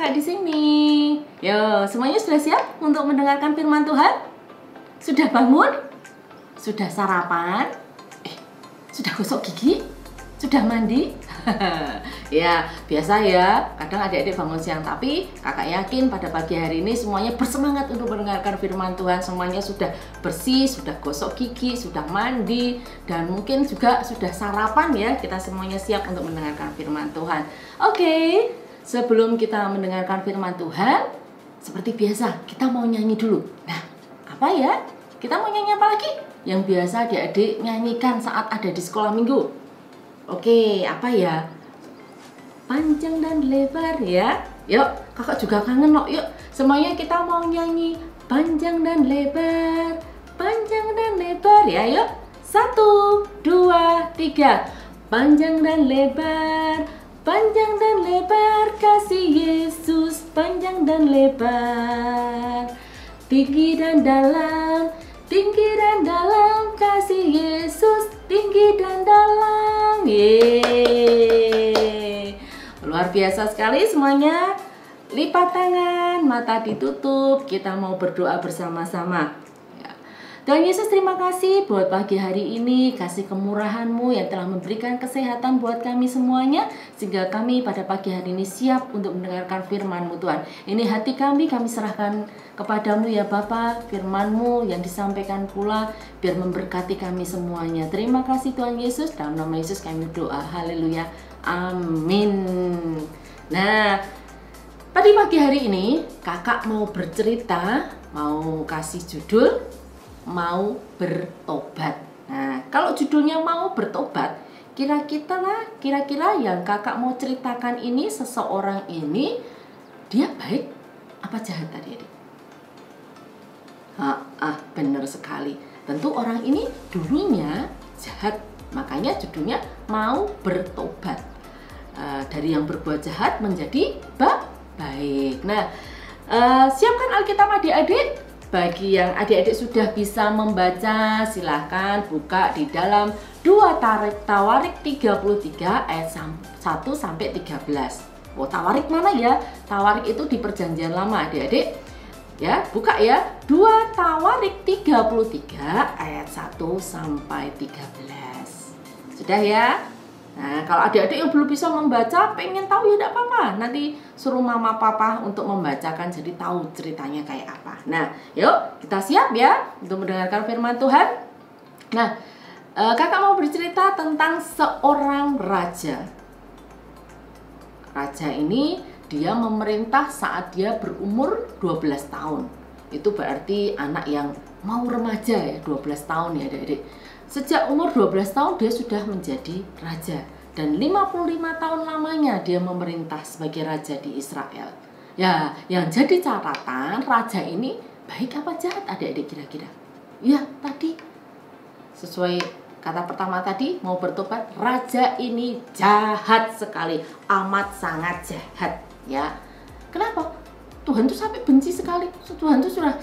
kakak di sini. Yo, semuanya sudah siap untuk mendengarkan firman Tuhan? Sudah bangun? Sudah sarapan? Sudah gosok gigi? Sudah mandi? Ya, biasa ya. Kadang adik-adik bangun siang, tapi kakak yakin pada pagi hari ini semuanya bersemangat untuk mendengarkan firman Tuhan. Semuanya sudah bersih, sudah gosok gigi, sudah mandi, dan mungkin juga sudah sarapan ya. Kita semuanya siap untuk mendengarkan firman Tuhan. Oke, sebelum kita mendengarkan firman Tuhan, seperti biasa kita mau nyanyi dulu. Nah, apa ya? Kita mau nyanyi apa lagi? Yang biasa adik-adik nyanyikan saat ada di sekolah minggu. Oke, apa ya? Panjang dan lebar ya. Yuk, kakak juga kangen loh. Yuk, semuanya kita mau nyanyi panjang dan lebar, panjang dan lebar ya. Yuk, 1, 2, 3. Panjang dan lebar, panjang dan lebar kasih Yesus, panjang dan lebar. Tinggi dan dalam, tinggi dan dalam kasih Yesus, tinggi dan dalam. Yeay. Luar biasa sekali semuanya. Lipat tangan, mata ditutup. Kita mau berdoa bersama-sama. Ya. Tuhan Yesus, terima kasih buat pagi hari ini. Kasih kemurahan-Mu yang telah memberikan kesehatan buat kami semuanya, sehingga kami pada pagi hari ini siap untuk mendengarkan firman-Mu Tuhan. Ini hati kami serahkan kepadamu ya Bapa. Firman-Mu yang disampaikan pula biar memberkati kami semuanya. Terima kasih Tuhan Yesus. Dalam nama Yesus kami berdoa. Haleluya. Amin. Nah, pada pagi hari ini kakak mau bercerita, mau kasih judul mau bertobat. Nah, kalau judulnya mau bertobat, kira-kira yang kakak mau ceritakan ini, seseorang ini dia baik apa jahat tadi? Benar sekali. Tentu orang ini dulunya jahat, makanya judulnya mau bertobat. Dari yang berbuat jahat menjadi baik. Nah, siapkan Alkitab adik-adik. Bagi yang adik-adik sudah bisa membaca, silahkan buka di dalam 2 Tawarik 33 ayat 1 sampai 13. Oh, Tawarik mana ya? Tawarik itu di Perjanjian Lama adik-adik. Ya, buka ya. 2 Tawarik 33 ayat 1 sampai 13. Sudah ya? Nah, kalau adik-adik yang belum bisa membaca, pengen tahu ya tidak apa-apa. Nanti suruh mama papa untuk membacakan, jadi tahu ceritanya kayak apa. Nah, yuk kita siap ya untuk mendengarkan firman Tuhan. Nah, kakak mau bercerita tentang seorang raja. Raja ini dia memerintah saat dia berumur 12 tahun. Itu berarti anak yang mau remaja ya, 12 tahun ya adik-adik. Sejak umur 12 tahun dia sudah menjadi raja. Dan 55 tahun lamanya dia memerintah sebagai raja di Israel. Ya, yang jadi catatan raja ini baik apa jahat adik-adik kira-kira? Ya, tadi sesuai kata pertama tadi mau bertobat, raja ini jahat sekali, amat sangat jahat ya. Kenapa? Tuhan tuh sampai benci sekali. Tuhan tuh sudah,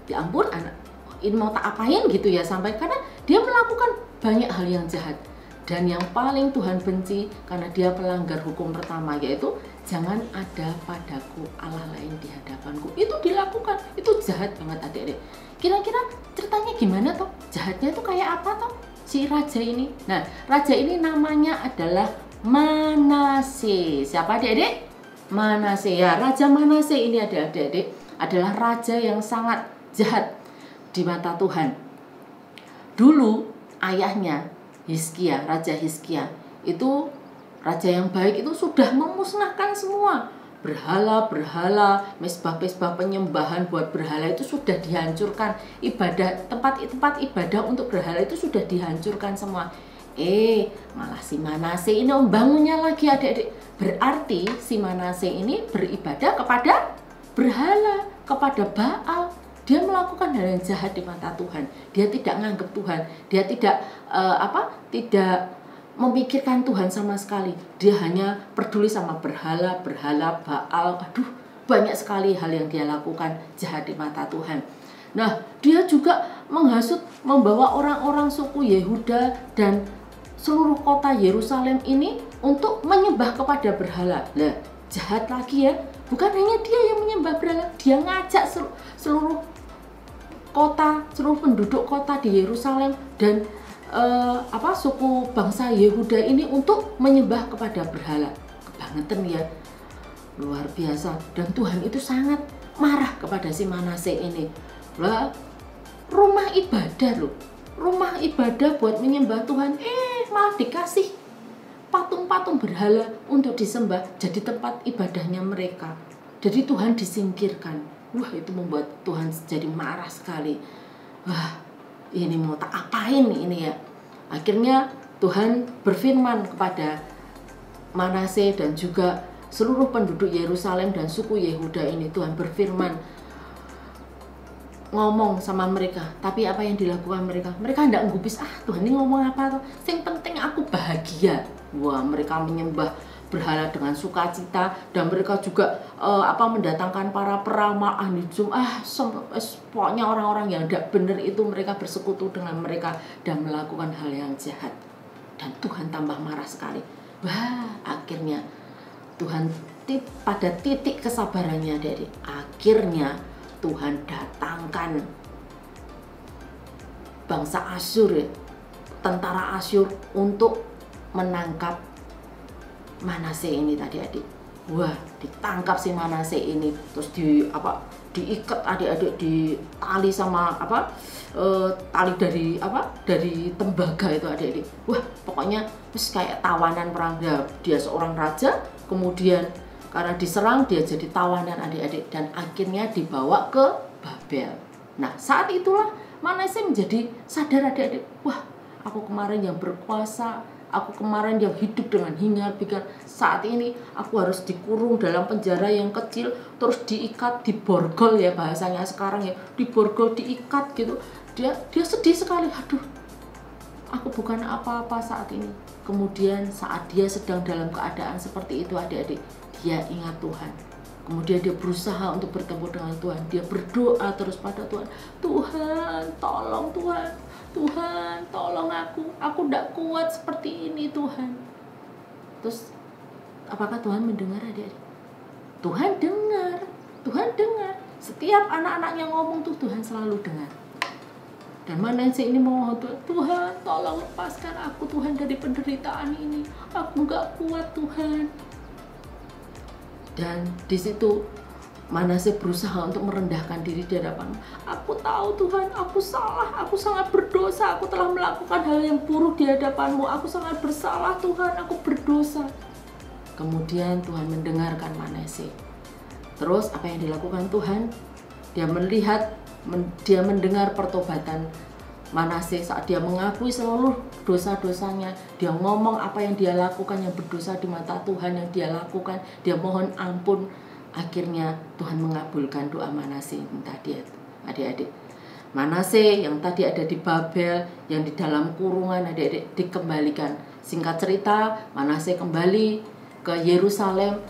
ya ampun anak ini mau tak apain gitu ya, sampai karena dia melakukan banyak hal yang jahat. Dan yang paling Tuhan benci karena dia melanggar hukum pertama, yaitu jangan ada padaku Allah lain di hadapanku. Itu dilakukan, itu jahat banget adik-adik. Kira-kira ceritanya gimana toh? Jahatnya itu kayak apa toh si raja ini? Nah, raja ini namanya adalah Manase. Siapa adik-adik? Manase ya, Raja Manase ini adik-adik adalah raja yang sangat jahat di mata Tuhan. Dulu ayahnya Hizkia, Raja Hizkia itu raja yang baik, itu sudah memusnahkan semua berhala-berhala, mesbah-mesbah penyembahan buat berhala itu sudah dihancurkan. Tempat ibadah untuk berhala itu sudah dihancurkan semua. Malah si Manase ini membangunnya lagi adik-adik. Berarti si Manase ini beribadah kepada berhala, kepada Baal. Dia melakukan hal yang jahat di mata Tuhan. Dia tidak menganggap Tuhan. Dia tidak tidak memikirkan Tuhan sama sekali. Dia hanya peduli sama berhala Baal. Aduh, banyak sekali hal yang dia lakukan jahat di mata Tuhan. Nah, dia juga menghasut, membawa orang-orang suku Yehuda dan seluruh kota Yerusalem ini untuk menyembah kepada berhala. Lah, jahat lagi ya. bukan hanya dia yang menyembah berhala, dia ngajak seluruh kota, seluruh penduduk kota di Yerusalem dan suku bangsa Yehuda ini untuk menyembah kepada berhala. Kebangetan ya, luar biasa. Dan Tuhan itu sangat marah kepada si Manase ini. Lah, rumah ibadah loh, rumah ibadah buat menyembah Tuhan, malah dikasih patung-patung berhala untuk disembah jadi tempat ibadahnya mereka. Jadi Tuhan disingkirkan. Wah, itu membuat Tuhan jadi marah sekali. Wah, ini mau tak apain ini ya. Akhirnya Tuhan berfirman kepada Manase dan juga seluruh penduduk Yerusalem dan suku Yehuda ini. Tuhan berfirman, ngomong sama mereka. Tapi apa yang dilakukan mereka? Mereka hendak menggubris, Tuhan ini ngomong apa? Yang penting aku bahagia. Wah, mereka menyembah berhala dengan sukacita dan mereka juga mendatangkan para peramal, ahli nujum, pokoknya orang-orang yang tidak benar itu mereka bersekutu dengan mereka dan melakukan hal yang jahat. Dan Tuhan tambah marah sekali. Wah, akhirnya Tuhan pada titik kesabarannya, dari akhirnya Tuhan datangkan bangsa Asyur, tentara Asyur untuk menangkap Manase ini tadi adik. Wah, ditangkap si Manase ini, terus diikat adik-adik, di tali sama tali dari tembaga itu adik-adik. Wah, pokoknya kayak tawanan perang. Dia seorang raja, kemudian karena diserang dia jadi tawanan adik-adik dan akhirnya dibawa ke Babel. Nah, saat itulah Manase menjadi sadar adik-adik. Wah, aku kemarin yang berkuasa, aku kemarin yang hidup dengan hingar-bingar, saat ini aku harus dikurung dalam penjara yang kecil, terus diikat, diborgol ya bahasanya sekarang ya, diborgol, diikat gitu. Dia sedih sekali, aduh, aku bukan apa-apa saat ini. Kemudian saat dia sedang dalam keadaan seperti itu adik-adik, dia ingat Tuhan. Kemudian dia berusaha untuk bertemu dengan Tuhan. Dia berdoa terus pada Tuhan. Tuhan, tolong Tuhan. Tuhan, tolong aku. Aku tidak kuat seperti ini Tuhan. Terus, apakah Tuhan mendengar adik-adik? Tuhan dengar. Tuhan dengar. Setiap anak-anaknya ngomong tuh Tuhan selalu dengar. Dan Manase ini mohon Tuhan, Tuhan tolong lepaskan aku Tuhan dari penderitaan ini. Aku nggak kuat Tuhan. Dan di situ Manase berusaha untuk merendahkan diri di hadapan-Mu. Aku tahu Tuhan, aku salah, aku sangat berdosa, aku telah melakukan hal yang buruk di hadapan-Mu. Aku sangat bersalah Tuhan, aku berdosa. Kemudian Tuhan mendengarkan Manase. Terus apa yang dilakukan Tuhan? Dia melihat, dia mendengar pertobatan Manase saat dia mengakui seluruh dosa-dosanya. Dia ngomong apa yang dia lakukan yang berdosa di mata Tuhan yang dia lakukan. Dia mohon ampun. Akhirnya Tuhan mengabulkan doa Manase tadi adik-adik. Manase yang tadi ada di Babel, yang di dalam kurungan adik-adik dikembalikan. Singkat cerita, Manase kembali ke Yerusalem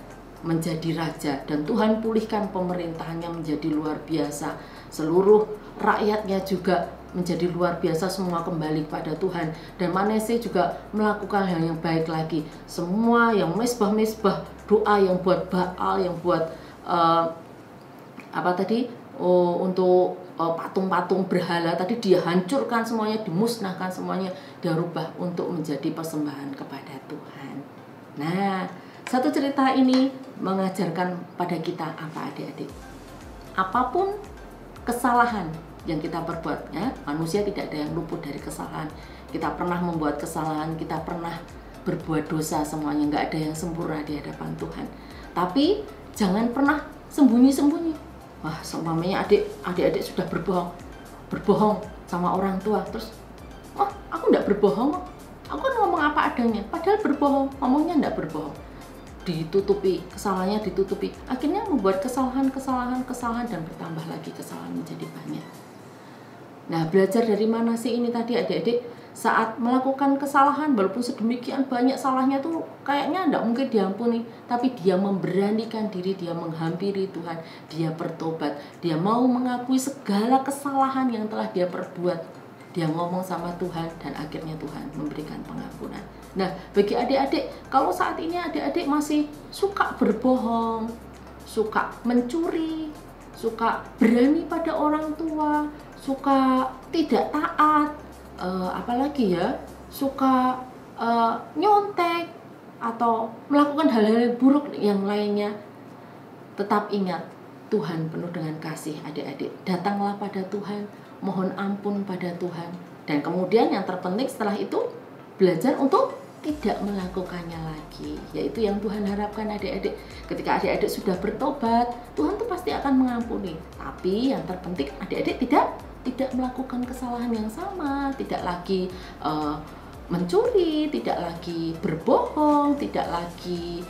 menjadi raja dan Tuhan pulihkan pemerintahannya menjadi luar biasa. Seluruh rakyatnya juga menjadi luar biasa, semua kembali kepada Tuhan. Dan Manase juga melakukan hal yang baik lagi. Semua yang mesbah-mesbah, doa yang buat Baal, yang buat untuk patung-patung berhala tadi dia hancurkan semuanya, dimusnahkan semuanya, dia rubah untuk menjadi persembahan kepada Tuhan. Nah, satu cerita ini mengajarkan pada kita apa adik-adik? Apapun kesalahan yang kita perbuat, ya, manusia tidak ada yang luput dari kesalahan. Kita pernah membuat kesalahan, kita pernah berbuat dosa, semuanya nggak ada yang sempurna di hadapan Tuhan. Tapi jangan pernah sembunyi-sembunyi. Wah, seumpamanya adik-adik sudah berbohong sama orang tua, terus, aku nggak berbohong, aku kan ngomong apa adanya, padahal berbohong, ngomongnya nggak berbohong. Ditutupi, kesalahannya ditutupi, akhirnya membuat kesalahan dan bertambah lagi kesalahan menjadi banyak. Nah, belajar dari Manase ini tadi adik-adik, saat melakukan kesalahan walaupun sedemikian banyak salahnya tuh kayaknya enggak mungkin diampuni, tapi dia memberanikan diri, dia menghampiri Tuhan, dia bertobat, dia mau mengakui segala kesalahan yang telah dia perbuat. Dia ngomong sama Tuhan dan akhirnya Tuhan memberikan pengampunan. Nah, bagi adik-adik, kalau saat ini adik-adik masih suka berbohong, suka mencuri, suka berani pada orang tua, suka tidak taat, apalagi ya, suka nyontek atau melakukan hal-hal buruk yang lainnya. Tetap ingat, Tuhan penuh dengan kasih adik-adik. Datanglah pada Tuhan, mohon ampun pada Tuhan. Dan kemudian yang terpenting setelah itu, belajar untuk tidak melakukannya lagi. Yaitu yang Tuhan harapkan adik-adik. Ketika adik-adik sudah bertobat, Tuhan tuh pasti akan mengampuni. Tapi yang terpenting adik-adik tidak melakukan kesalahan yang sama, tidak lagi mencuri, tidak lagi berbohong, tidak lagi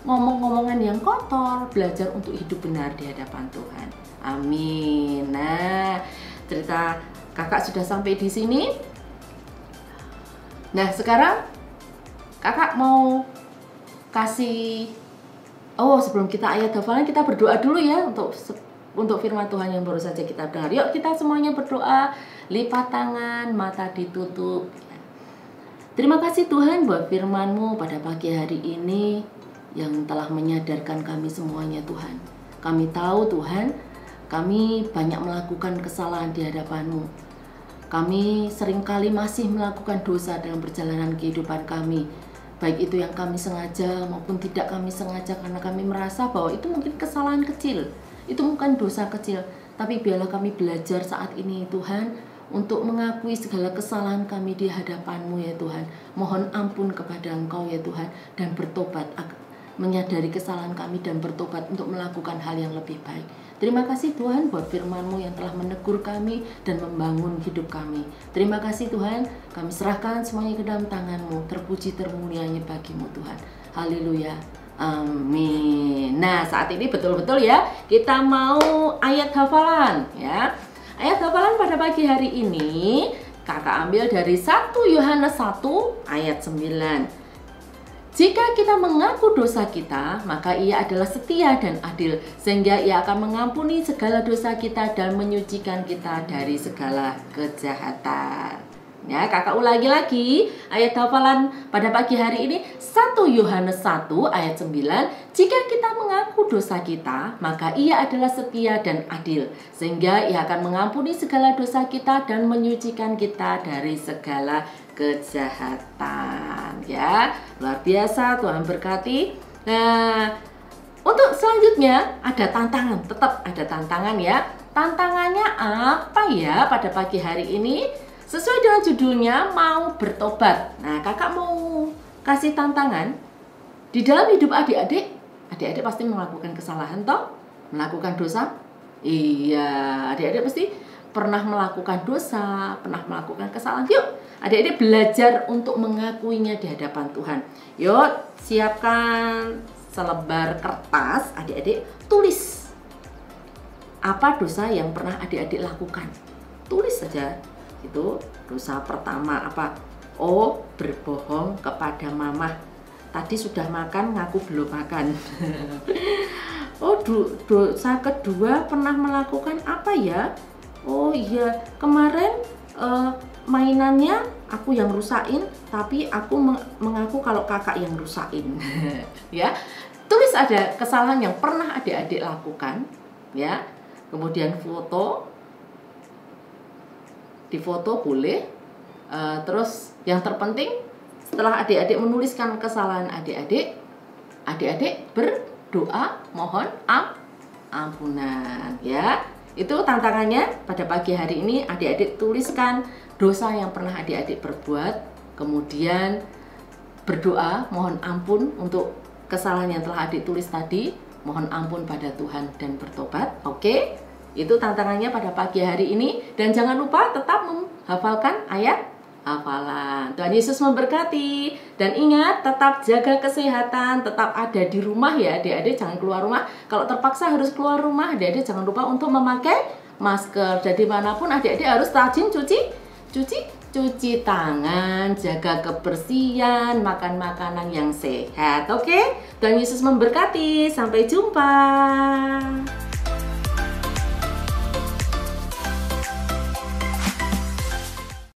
ngomong-ngomongan yang kotor. Belajar untuk hidup benar di hadapan Tuhan. Amin. Nah, cerita kakak sudah sampai di sini. Nah, sekarang kakak mau kasih sebelum kita ayat hafalan, kita berdoa dulu ya untuk firman Tuhan yang baru saja kita dengar. Yuk kita semuanya berdoa, lipat tangan, mata ditutup. Terima kasih Tuhan buat firman-Mu pada pagi hari ini yang telah menyadarkan kami semuanya Tuhan. Kami tahu Tuhan, kami banyak melakukan kesalahan di hadapan-Mu. Kami seringkali masih melakukan dosa dalam perjalanan kehidupan kami. Baik itu yang kami sengaja maupun tidak kami sengaja, karena kami merasa bahwa itu mungkin kesalahan kecil. Itu bukan dosa kecil. Tapi biarlah kami belajar saat ini Tuhan, untuk mengakui segala kesalahan kami di hadapan-Mu ya Tuhan. Mohon ampun kepada Engkau ya Tuhan, dan bertobat, menyadari kesalahan kami dan bertobat untuk melakukan hal yang lebih baik. Terima kasih Tuhan buat firman-Mu yang telah menegur kami dan membangun hidup kami. Terima kasih Tuhan, kami serahkan semuanya ke dalam tangan-Mu. Terpuji termulianya bagi-Mu Tuhan. Haleluya. Amin. Nah, saat ini betul-betul ya, kita mau ayat hafalan ya. Ayat hafalan pada pagi hari ini kakak ambil dari 1 Yohanes 1 ayat 9. Jika kita mengaku dosa kita, maka Ia adalah setia dan adil, sehingga Ia akan mengampuni segala dosa kita dan menyucikan kita dari segala kejahatan. Ya, kakak ulangi lagi ayat hafalan pada pagi hari ini, 1 Yohanes 1 ayat 9. Jika kita mengaku dosa kita, maka Ia adalah setia dan adil, sehingga Ia akan mengampuni segala dosa kita dan menyucikan kita dari segala kejahatan. Ya, luar biasa, Tuhan berkati. Nah, untuk selanjutnya ada tantangan, tetap ada tantangan ya. Tantangannya apa ya pada pagi hari ini? Sesuai dengan judulnya, mau bertobat. Nah, kakak mau kasih tantangan. Di dalam hidup adik-adik pasti melakukan kesalahan toh? Melakukan dosa? Iya, adik-adik pasti pernah melakukan dosa, pernah melakukan kesalahan. Yuk, adik-adik belajar untuk mengakuinya di hadapan Tuhan. Yuk, siapkan selebar kertas, adik-adik tulis apa dosa yang pernah adik-adik lakukan. Tulis saja. Itu dosa pertama apa? Oh, berbohong kepada mama. Tadi sudah makan, ngaku belum makan. Oh, dosa kedua pernah melakukan apa ya? Oh iya, kemarin mainannya aku yang rusakin, tapi aku mengaku kalau kakak yang rusakin. Ya, tulis ada kesalahan yang pernah adik-adik lakukan, ya. Kemudian foto. Difoto boleh. Terus yang terpenting, setelah adik-adik menuliskan kesalahan adik-adik berdoa mohon ampunan ya. Itu tantangannya pada pagi hari ini. Adik-adik tuliskan dosa yang pernah adik-adik perbuat, kemudian berdoa mohon ampun untuk kesalahan yang telah adik tulis tadi, mohon ampun pada Tuhan dan bertobat. Oke? Itu tantangannya pada pagi hari ini. Dan jangan lupa tetap menghafalkan ayat hafalan. Tuhan Yesus memberkati. Dan ingat, tetap jaga kesehatan, tetap ada di rumah ya adik-adik, jangan keluar rumah. Kalau terpaksa harus keluar rumah, adik-adik jangan lupa untuk memakai masker. Jadi manapun adik-adik harus rajin cuci tangan, jaga kebersihan, makan makanan yang sehat. Oke? Tuhan Yesus memberkati. Sampai jumpa.